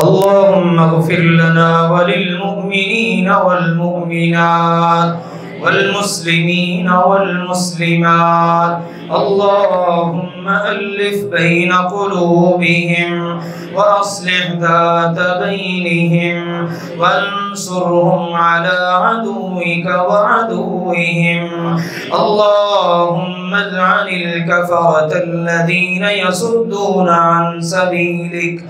اللهم اغفر لنا وللمؤمنين والمؤمنات والمسلمين والمسلمات. اللهم ألف بين قلوبهم وأصلح ذات بينهم وانصرهم على عدوك وعدوهم. اللهم العن الكفرة الذين يصدون عن سبيلك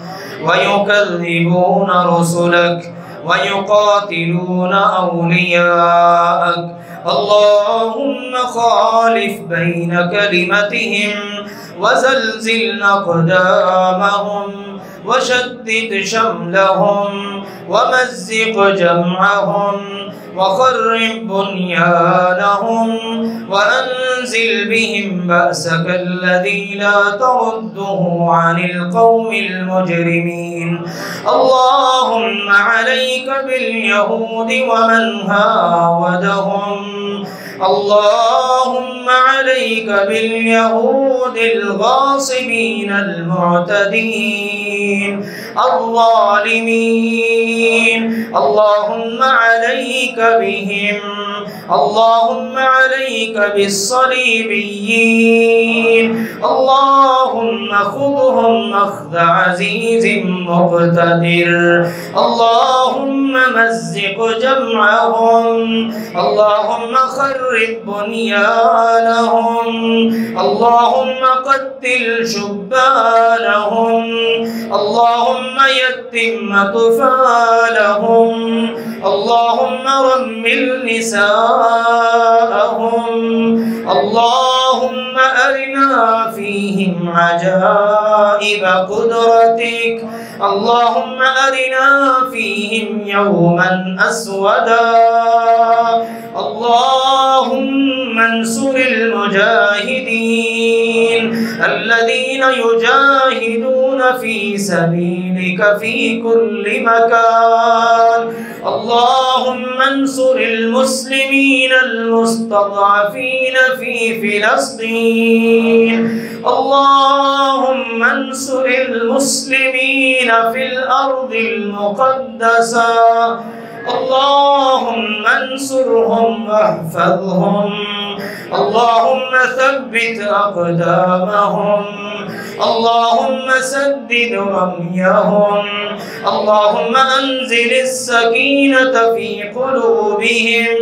ويكذبون رسلك ويقاتلون أولياءك. اللهم خالف بين كلمتهم وزلزل أقدامهم وشتت شملهم ومزق جمعهم وخرب بنيانهم وأنزل بهم بأسك الذي لا ترده عن القوم المجرمين. اللهم عليك باليهود ومن هاودهم. اللهم عليك باليهود الغاصبين المعتدين الظالمين. اللهم عليك بهم. اللهم عليك بالصليبيين. اللهم خذهم أخذ عزيز مقتدر. اللهم مزق جمعهم. اللهم خرب بنيانهم. اللهم قتل شبانهم. اللهم يتم أطفالهم. اللهم رمل نساءهم. اللهم أرنا فيهم عجائب قدرتك. اللهم أرنا فيهم يوما أسودا. اللهم انصر المجاهدين الذين يجاهدون في سبيلك في كل مكان. اللهم انصر المسلمين المستضعفين في فلسطين. اللهم انصر المسلمين في الأرض المقدسة. اللهم انصرهم واحفظهم. اللهم ثبت أقدامهم. اللهم سدد رميهم. اللهم أنزل السكينة في قلوبهم.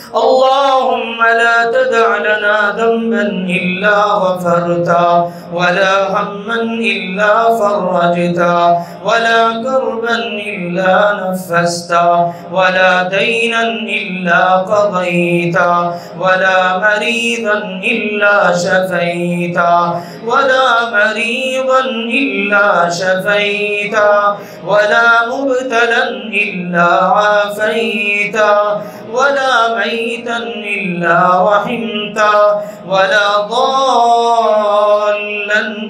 اللهم لا تدع لنا ذنبا إلا غفرته ولا هما إلا فرجته ولا كربا إلا نفسته ولا دينا إلا قضيته ولا مريضا إلا شفيته ولا مريضا إلا شفيته ولا مبتلا إلا عافيته ولا ميتا إلا رحمته ولا ضالا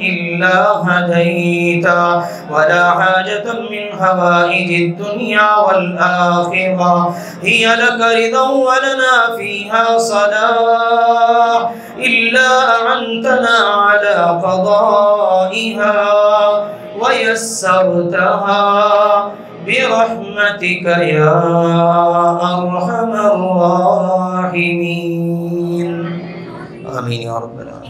إلا هديته ولا حاجة من حوائج الدنيا والآخرة هي لك رضا ولنا فيها صلاح إلا أعنتنا على قضائها ويسرتها برحمتك يا أرحم الراحمين. آمين يا رب العالمين.